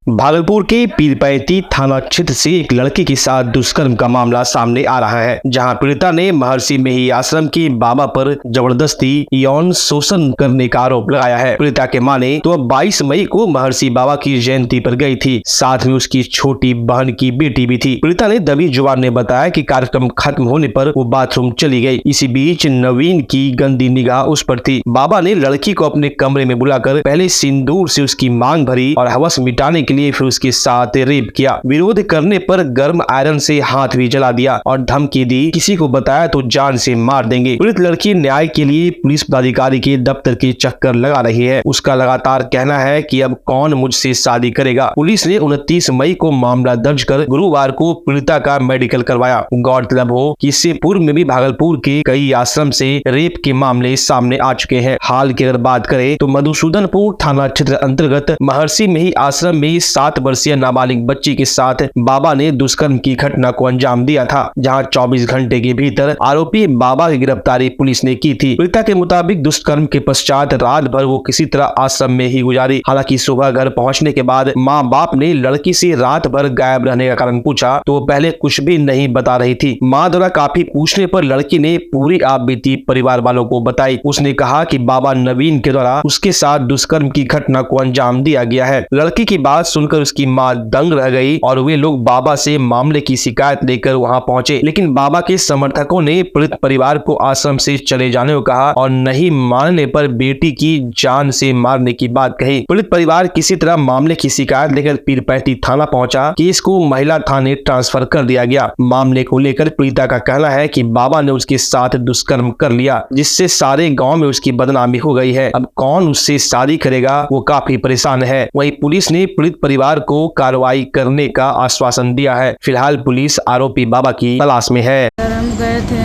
भागलपुर के पीरपैंती थाना क्षेत्र से एक लड़के के साथ दुष्कर्म का मामला सामने आ रहा है, जहां पीड़िता ने महर्षि मेही आश्रम के बाबा पर जबरदस्ती यौन शोषण करने का आरोप लगाया है। पीड़िता के माने तो 22 मई को महर्षि बाबा की जयंती पर गई थी, साथ में उसकी छोटी बहन की बेटी भी थी। पीड़िता ने दबी जुबान ने बताया कि कार्यक्रम खत्म होने पर वो बाथरूम चली गई। इसी बीच नवीन की गंदी निगाह उस पर थी। बाबा ने लड़की को अपने कमरे में बुलाकर पहले सिंदूर से उसकी मांग भरी और हवस मिटाने के लिए फिर उसके साथ रेप किया। विरोध करने पर गर्म आयरन से हाथ भी जला दिया और धमकी दी, किसी को बताया तो जान से मार देंगे। पीड़ित लड़की न्याय के लिए पुलिस पदाधिकारी के दफ्तर के चक्कर लगा रही है। उसका लगातार कहना है कि अब कौन मुझसे शादी करेगा। पुलिस ने 29 मई को मामला दर्ज कर गुरुवार को पीड़िता का मेडिकल करवाया। गौरतलब हो कि इससे पूर्व में भी भागलपुर के कई आश्रम से रेप के मामले सामने आ चुके हैं। हाल की अगर बात करें तो मधुसूदनपुर थाना क्षेत्र अंतर्गत महर्षि मेही आश्रम में 7 वर्षीय नाबालिग बच्ची के साथ बाबा ने दुष्कर्म की घटना को अंजाम दिया था, जहां 24 घंटे के भीतर आरोपी बाबा की गिरफ्तारी पुलिस ने की थी। पीड़िता के मुताबिक दुष्कर्म के पश्चात रात भर वो किसी तरह आश्रम में ही गुजारी। हालांकि सुबह घर पहुंचने के बाद माँ बाप ने लड़की से रात भर गायब रहने का कारण पूछा तो वो पहले कुछ भी नहीं बता रही थी। माँ द्वारा काफी पूछने पर लड़की ने पूरी आप बीती परिवार वालों को बताई। उसने कहा कि बाबा नवीन के द्वारा उसके साथ दुष्कर्म की घटना को अंजाम दिया गया है। लड़की की बात सुनकर उसकी मां दंग रह गई और वे लोग बाबा से मामले की शिकायत लेकर वहां पहुंचे, लेकिन बाबा के समर्थकों ने पीड़ित परिवार को आश्रम से चले जाने को कहा और नहीं मानने पर बेटी की जान से मारने की बात कही। पीड़ित परिवार किसी तरह मामले की शिकायत लेकर पीरपैंती थाना पहुंचा। केस को महिला थाने ट्रांसफर कर दिया गया। मामले को लेकर पीड़िता का कहना है कि बाबा ने उसके साथ दुष्कर्म कर लिया, जिससे सारे गाँव में उसकी बदनामी हो गई है। अब कौन उससे शादी करेगा, वो काफी परेशान है। वहीं पुलिस ने पीड़ित परिवार को कार्रवाई करने का आश्वासन दिया है। फिलहाल पुलिस आरोपी बाबा की तलाश में है। हम गए थे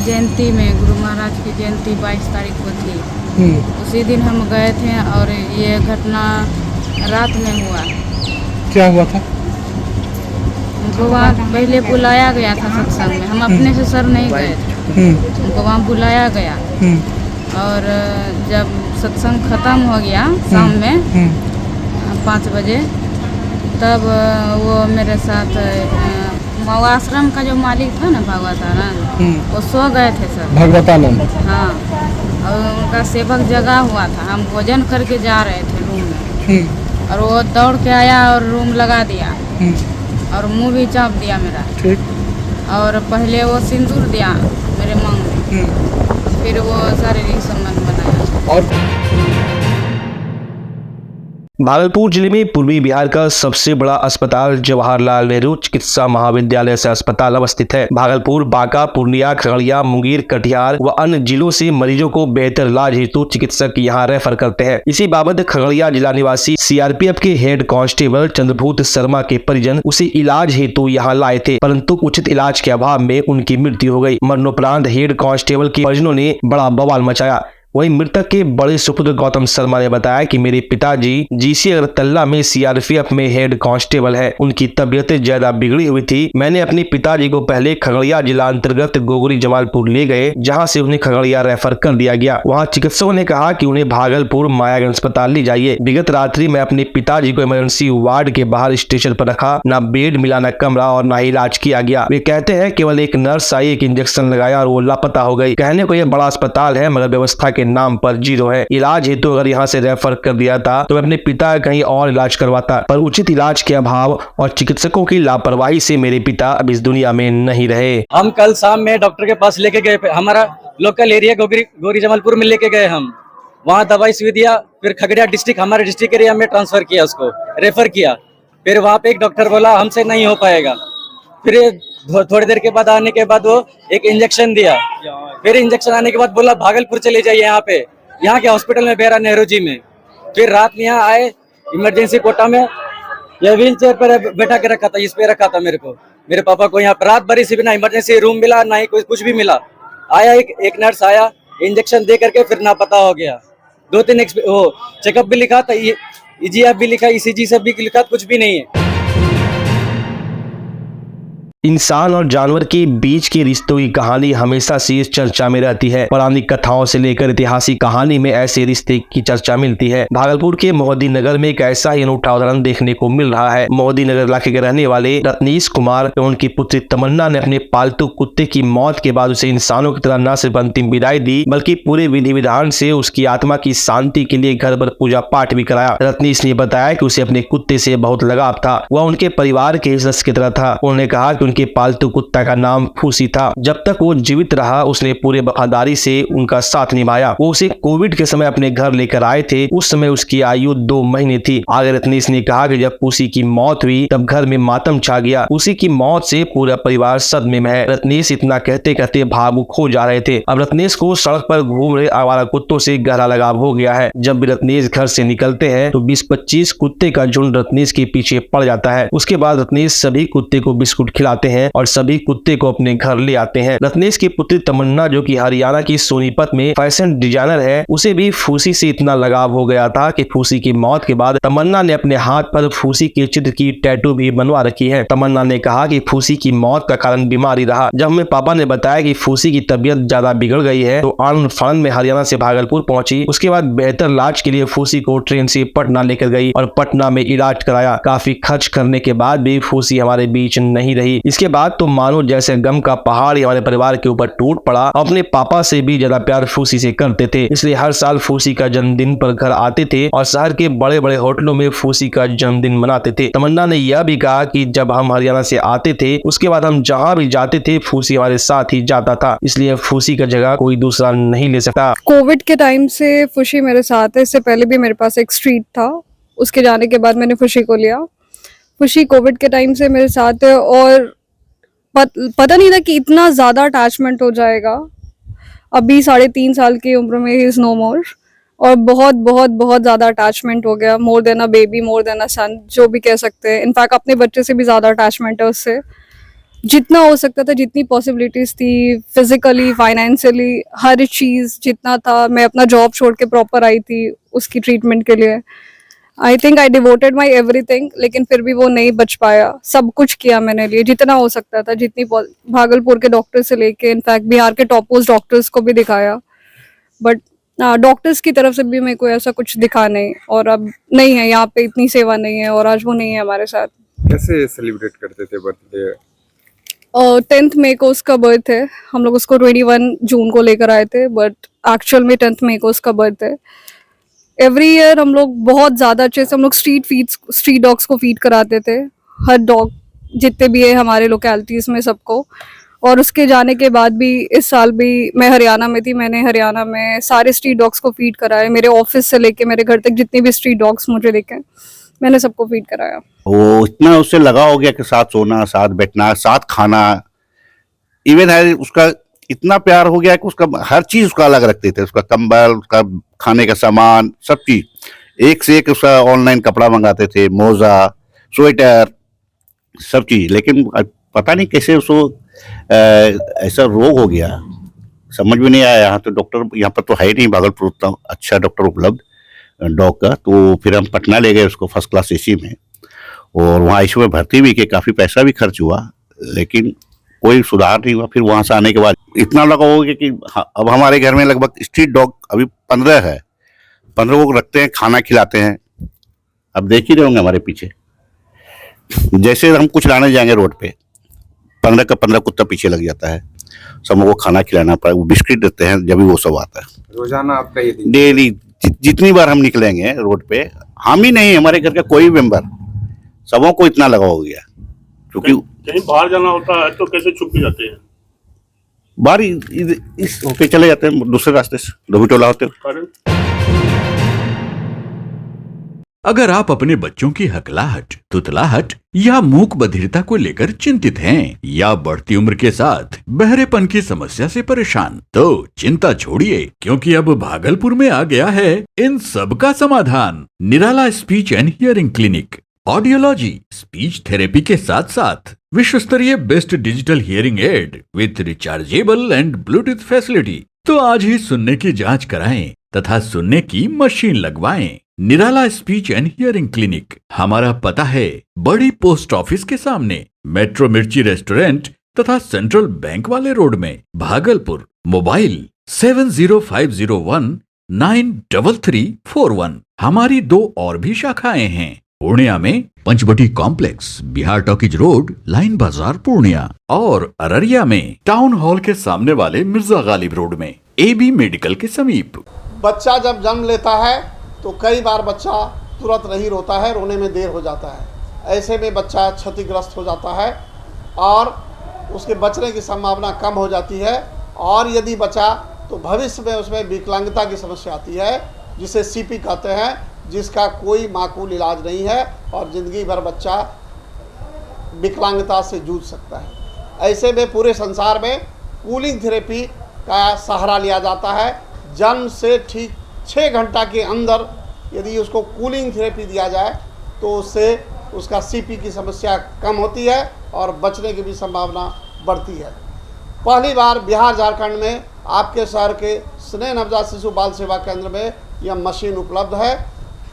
जयंती में, गुरु महाराज की जयंती 22 तारीख को थी। उसी दिन हम गए थे और ये घटना रात में हुआ। क्या हुआ था? उनको वहाँ पहले बुलाया गया था सत्संग में, हम अपने से सर नहीं गए थे। उनको वहाँ बुलाया गया और जब सत्संग खत्म हो गया शाम में 5 बजे, तब वो मेरे साथ आश्रम का जो मालिक था ना भगवतानंद, वो सो गए थे सर। भगवतानंद? हाँ, और उनका सेवक जगा हुआ था। हम भोजन करके जा रहे थे रूम में और वो दौड़ के आया और रूम लगा दिया और मुंह भी चाप दिया मेरा। ठीक। और पहले वो सिंदूर दिया मेरे मांग में, फिर वो शारीरिक संबंध बनाया। और भागलपुर जिले में पूर्वी बिहार का सबसे बड़ा अस्पताल जवाहरलाल नेहरू चिकित्सा महाविद्यालय से अस्पताल अवस्थित है। भागलपुर, बांका, पूर्णिया, खगड़िया, मुंगेर, कटिहार व अन्य जिलों से मरीजों को बेहतर इलाज हेतु चिकित्सक यहां रेफर करते हैं। इसी बाबत खगड़िया जिला निवासी सीआरपीएफ के हेड कांस्टेबल चंद्रभूत शर्मा के परिजन उसे इलाज हेतु यहाँ लाए थे, परंतु उचित इलाज के अभाव में उनकी मृत्यु हो गई। मरणोपरांत हेड कांस्टेबल के परिजनों ने बड़ा बवाल मचाया। वहीं मृतक के बड़े सुपुत्र गौतम शर्मा ने बताया कि मेरे पिताजी जीसी अगरतला में सीआरपीएफ में हेड कांस्टेबल है। उनकी तबीयत ज्यादा बिगड़ी हुई थी। मैंने अपने पिताजी को पहले खगड़िया जिला अंतर्गत गोगरी जमालपुर ले गए, जहां से उन्हें खगड़िया रेफर कर दिया गया। वहां चिकित्सकों ने कहा कि उन्हें भागलपुर मायागंज अस्पताल ले जाइए। विगत रात्रि मैं अपने पिताजी को इमरजेंसी वार्ड के बाहर स्टेशन पर रखा। न बेड मिला, न कमरा और न इलाज किया गया। वे कहते हैं केवल एक नर्स आई, एक इंजेक्शन लगाया और वो लापता हो गई। कहने को यह बड़ा अस्पताल है मगर व्यवस्था के नाम पर जीरो है। इलाज हेतु अगर यहाँ से रेफर कर दिया था तो मैं अपने पिता कहीं और इलाज करवाता, पर उचित इलाज के अभाव और चिकित्सकों की लापरवाही से मेरे पिता अब इस दुनिया में नहीं रहे। हम कल शाम में डॉक्टर के पास लेके गए, हमारा लोकल एरिया गोगरी जमालपुर में लेके गए। हम वहाँ दवाई सुई दिया, फिर खगड़िया डिस्ट्रिक्ट, हमारे डिस्ट्रिक्ट एरिया में ट्रांसफर किया, उसको रेफर किया। फिर वहाँ पे एक डॉक्टर बोला हमसे नहीं हो पाएगा। फिर थोड़ी देर के बाद आने के बाद वो एक इंजेक्शन दिया। फिर इंजेक्शन आने के बाद बोला भागलपुर चले जाइए, यहाँ के हॉस्पिटल में बेरा नेहरू जी में। फिर रात में यहाँ आए इमरजेंसी कोटा में, यह व्हील चेयर पर बैठा के रखा था, इस पे रखा था मेरे को, मेरे पापा को। यहाँ पर रात भर से भी ना इमरजेंसी रूम मिला, ना ही कुछ भी मिला। आया एक नर्स आया, इंजेक्शन दे करके फिर ना पता हो गया। 2-3 चेकअप भी लिखा था, EGF भी लिखा, ECG सब भी लिखा, कुछ भी नहीं है। इंसान और जानवर के बीच के रिश्तों की कहानी हमेशा से इस चर्चा में रहती है। पौराणिक कथाओं से लेकर ऐतिहासिक कहानी में ऐसे रिश्ते की चर्चा मिलती है। भागलपुर के मोहद्दी नगर में एक ऐसा ही अनूठा उदाहरण देखने को मिल रहा है। मोहद्दी नगर इलाके के रहने वाले रत्नीश कुमार एवं उनकी पुत्री तमन्ना ने अपने पालतू कुत्ते की मौत के बाद उसे इंसानों की तरह न सिर्फ अंतिम विदाई दी, बल्कि पूरे विधि विधान से उसकी आत्मा की शांति के लिए घर पर पूजा पाठ भी कराया। रत्नीश ने बताया कि उसे अपने कुत्ते से बहुत लगाव था, वह उनके परिवार के सदस्य की तरह था। उन्होंने कहा कि उनके पालतू कुत्ता का नाम फूसी था। जब तक वो जीवित रहा उसने पूरे वफादारी से उनका साथ निभाया। वो उसे कोविड के समय अपने घर लेकर आए थे। उस समय उसकी आयु 2 महीने थी। आगे रत्नीश ने कहा कि जब फूसी की मौत हुई तब घर में मातम छा गया। फूसी की मौत से पूरा परिवार सदमे में है। रत्नीश इतना कहते कहते भावुक हो जा रहे थे। अब रत्नीश को सड़क पर घूम रहे आवारा कुत्तों से गहरा लगाव हो गया है। जब भी रत्नीश घर से निकलते हैं तो 20-25 कुत्ते का झुंड रत्नीश के पीछे पड़ जाता है। उसके बाद रत्नीश सभी कुत्ते को बिस्कुट खिलाते हैं और सभी कुत्ते को अपने घर ले आते हैं। रत्नीश की पुत्री तमन्ना, जो कि हरियाणा की सोनीपत में फैशन डिजाइनर है, उसे भी फूसी से इतना लगाव हो गया था कि फूसी की मौत के बाद तमन्ना ने अपने हाथ पर फूसी के चित्र की टैटू भी बनवा रखी है। तमन्ना ने कहा कि फूसी की मौत का कारण बीमारी रहा। जब हमें पापा ने बताया कि फूसी की तबीयत ज्यादा बिगड़ गई है तो आनंद फानंद में हरियाणा से भागलपुर पहुंची। उसके बाद बेहतर इलाज के लिए फूसी को ट्रेन से पटना लेकर गई और पटना में इलाज कराया। काफी खर्च करने के बाद भी फूसी हमारे बीच नहीं रही। इसके बाद तो मानो जैसे गम का पहाड़ हमारे परिवार के ऊपर टूट पड़ा। अपने पापा से भी ज्यादा प्यार फूसी से करते थे, इसलिए हर साल फूसी का जन्मदिन पर घर आते थे और शहर के बड़े बड़े होटलों में फूसी का जन्मदिन मनाते थे। तमन्ना ने यह भी कहा कि जब हम हरियाणा से आते थे उसके बाद हम जहाँ भी जाते थे फूसी हमारे साथ ही जाता था, इसलिए फूसी का जगह कोई दूसरा नहीं ले सकता। कोविड के टाइम से फुशी मेरे साथ है। इससे पहले भी मेरे पास एक स्ट्रीट था, उसके जाने के बाद मैंने फुशी को लिया। फुशी कोविड के टाइम से मेरे साथ है और पता नहीं था कि इतना ज़्यादा अटैचमेंट हो जाएगा। अभी 3.5 साल की उम्र में ही इज़ नो मोर और बहुत बहुत बहुत ज़्यादा अटैचमेंट हो गया। More than a baby, more than a son, जो भी कह सकते हैं। इनफैक्ट अपने बच्चे से भी ज़्यादा अटैचमेंट है उससे। जितना हो सकता था, जितनी पॉसिबिलिटीज़ थी, फिजिकली, फाइनेंशियली, हर चीज़ जितना था, मैं अपना जॉब छोड़ के प्रॉपर आई थी उसकी ट्रीटमेंट के लिए। I think I devoted my everything, लेकिन फिर भी वो नहीं बच पाया। सब कुछ किया मैंने लिए, जितना हो सकता था, जितनी भागलपुर के डॉक्टर से लेके इनफैक्ट बिहार के टॉप मोस्ट डॉक्टर्स को भी दिखाया, बट डॉक्टर्स की तरफ से भी मेरे को ऐसा कुछ दिखा नहीं। और अब नहीं है, यहाँ पे इतनी सेवा नहीं है और आज वो नहीं है हमारे साथ। कैसे सेलिब्रेट करते थे बर्थडे? 10th मई को उसका बर्थ है। हम लोग उसको 21 जून को लेकर आए थे, बट एक्चुअल में 10th मई को उसका बर्थ है। एवरी ईयर हम लोग बहुत ज़्यादा अच्छे से हम लोग स्ट्रीट डॉग्स को फीड कराते थे, हर डॉग जितने भी है हमारे लोकेलिटीज़ में सबको। और उसके जाने के बाद भी इस साल भी मैं हरियाणा में थी, मैंने हरियाणा में सारे स्ट्रीट डॉग्स को फीड कराए। मेरे ऑफिस से लेके मेरे घर तक जितने भी स्ट्रीट डॉग्स मुझे दिखे मैंने सबको फीड कराया। वो इतना उससे लगा हो गया कि साथ सोना, साथ बैठना, साथ खाना, इवन है उसका इतना प्यार हो गया कि उसका हर चीज उसका अलग रखते थे। उसका कंबल, उसका खाने का सामान, सब चीज एक से एक उसका ऑनलाइन कपड़ा मंगाते थे, मोजा, स्वेटर, सब चीज। लेकिन पता नहीं कैसे उसको ऐसा रोग हो गया, समझ में नहीं आया। यहाँ तो डॉक्टर यहाँ पर तो है ही नहीं भागलपुर उतना अच्छा डॉक्टर उपलब्ध डॉग का। तो फिर हम पटना ले गए उसको फर्स्ट क्लास एसी में, और वहाँ आईसीयू में भर्ती भी किए। काफ़ी पैसा भी खर्च हुआ लेकिन कोई सुधार नहीं हुआ। फिर वहाँ से आने के बाद इतना लगा हो गया कि अब हमारे घर में लगभग स्ट्रीट डॉग अभी 15 है। 15 को रखते हैं, खाना खिलाते हैं। अब देख ही रहे होंगे हमारे पीछे, जैसे हम कुछ लाने जाएंगे रोड पे 15 का 15 कुत्ता पीछे लग जाता है। सब लोगों को खाना खिलाना पड़ा, वो बिस्किट देते हैं, जब भी वो सब आता है। रोजाना आपका ये दिन? डेली जितनी बार हम निकलेंगे रोड पे, हम ही नहीं हमारे घर का कोई मेंबर, सबों को इतना लगा हो गया। क्योंकि कहीं बाहर जाना होता है तो कैसे छुप भी जाते हैं? बाहर इस होके चले जाते हैं दूसरे रास्ते से, धोबी टोला होते हैं। अगर आप अपने बच्चों की हकलाहट, तुतलाहट या मूक बधिरता को लेकर चिंतित हैं या बढ़ती उम्र के साथ बहरेपन की समस्या से परेशान, तो चिंता छोड़िए, क्योंकि अब भागलपुर में आ गया है इन सब का समाधान। Nirala speech and hearing clinic. Audiology, speech therapy के साथ साथ विश्व स्तरीय best digital hearing aid with rechargeable and Bluetooth facility. तो आज ही सुनने की जांच कराएं तथा सुनने की मशीन लगवाएं। निराला स्पीच एंड हियरिंग क्लिनिक। हमारा पता है बड़ी पोस्ट ऑफिस के सामने, मेट्रो मिर्ची रेस्टोरेंट तथा सेंट्रल बैंक वाले रोड में, भागलपुर। मोबाइल 7050193341। हमारी 2 और भी शाखाएं हैं, पूर्णिया में Panchvati complex, Bihar talkies road, line Bazar Purnia, और अररिया में टाउन हॉल के सामने वाले मिर्जा गालिब रोड में, AB मेडिकल के समीप। बच्चा जब जन्म लेता है तो कई बार बच्चा तुरंत नहीं रोता है, रोने में देर हो जाता है। ऐसे में बच्चा क्षतिग्रस्त हो जाता है और उसके बचने की संभावना कम हो जाती है, और यदि बचा तो भविष्य में उसमें विकलांगता की समस्या आती है, जिसे CP कहते हैं, जिसका कोई माकूल इलाज नहीं है और ज़िंदगी भर बच्चा विकलांगता से जूझ सकता है। ऐसे में पूरे संसार में कूलिंग थेरेपी का सहारा लिया जाता है। जन्म से ठीक 6 घंटा के अंदर यदि उसको कूलिंग थेरेपी दिया जाए तो उससे उसका CP की समस्या कम होती है और बचने की भी संभावना बढ़ती है। पहली बार बिहार झारखंड में आपके शहर के स्नेह नवजात शिशु बाल सेवा केंद्र में यह मशीन उपलब्ध है।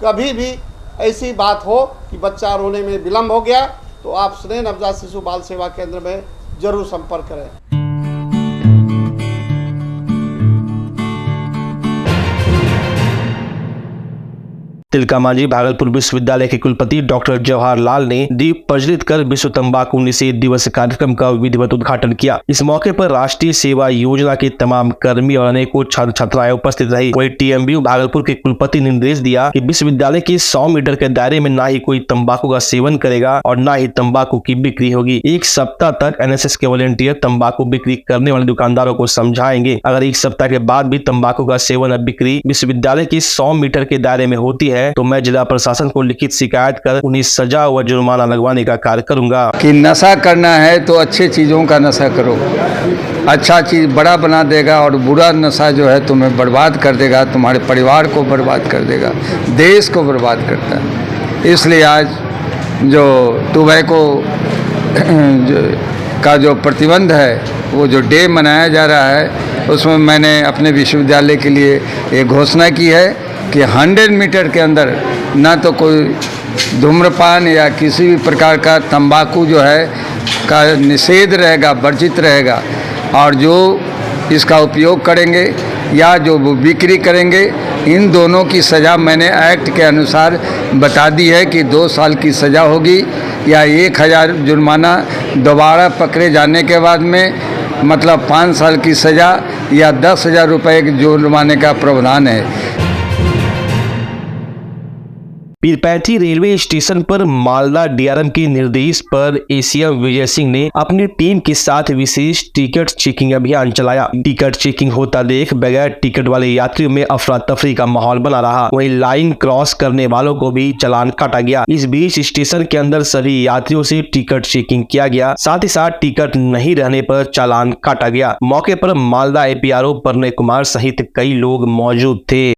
कभी भी ऐसी बात हो कि बच्चा रोने में विलम्ब हो गया तो आप स्नेह नवजात शिशु बाल सेवा केंद्र में जरूर संपर्क करें। तिलकामांझी भागलपुर विश्वविद्यालय के कुलपति डॉक्टर जवाहरलाल ने दीप प्रज्वलित कर विश्व तंबाकू निषेध दिवस कार्यक्रम का विधिवत उद्घाटन किया। इस मौके पर राष्ट्रीय सेवा योजना के तमाम कर्मी और अनेकों छात्र छात्राएं उपस्थित रही। वहीं TMBU भागलपुर के कुलपति ने निर्देश दिया कि विश्वविद्यालय के 100 मीटर के दायरे में न ही कोई तंबाकू का सेवन करेगा और न ही तंबाकू की बिक्री होगी। 1 सप्ताह तक NSS के वॉलंटियर तंबाकू बिक्री करने वाले दुकानदारों को समझाएंगे। अगर 1 सप्ताह के बाद भी तंबाकू का सेवन और बिक्री विश्वविद्यालय के 100 मीटर के दायरे में होती है तो मैं जिला प्रशासन को लिखित शिकायत कर उन्हें सजा व जुर्माना लगवाने का कार्य करूंगा। कि नशा करना है तो अच्छे चीज़ों का नशा करो, अच्छा चीज़ बड़ा बना देगा, और बुरा नशा जो है तुम्हें बर्बाद कर देगा, तुम्हारे परिवार को बर्बाद कर देगा, देश को बर्बाद करता है। इसलिए आज जो टोबैको का जो प्रतिबंध है, वो जो डे मनाया जा रहा है, उसमें मैंने अपने विश्वविद्यालय के लिए एक घोषणा की है कि 100 मीटर के अंदर ना तो कोई धूम्रपान या किसी भी प्रकार का तंबाकू जो है का निषेध रहेगा, वर्जित रहेगा, और जो इसका उपयोग करेंगे या जो वो बिक्री करेंगे, इन दोनों की सज़ा मैंने एक्ट के अनुसार बता दी है कि 2 साल की सज़ा होगी या 1000 जुर्माना, दोबारा पकड़े जाने के बाद में मतलब 5 साल की सज़ा या 10,000 रुपये के जुर्माने का प्रावधान है। पीरपैंती रेलवे स्टेशन पर मालदा DRM के निर्देश पर ACM विजय सिंह ने अपनी टीम के साथ विशेष टिकट चेकिंग अभियान चलाया। टिकट चेकिंग होता देख बगैर टिकट वाले यात्रियों में अफरा तफरी का माहौल बना रहा। वहीं लाइन क्रॉस करने वालों को भी चालान काटा गया। इस बीच स्टेशन के अंदर सभी यात्रियों से टिकट चेकिंग किया गया, साथ ही साथ टिकट नहीं रहने पर चालान काटा गया। मौके पर मालदा APRO प्रणय कुमार सहित कई लोग मौजूद थे।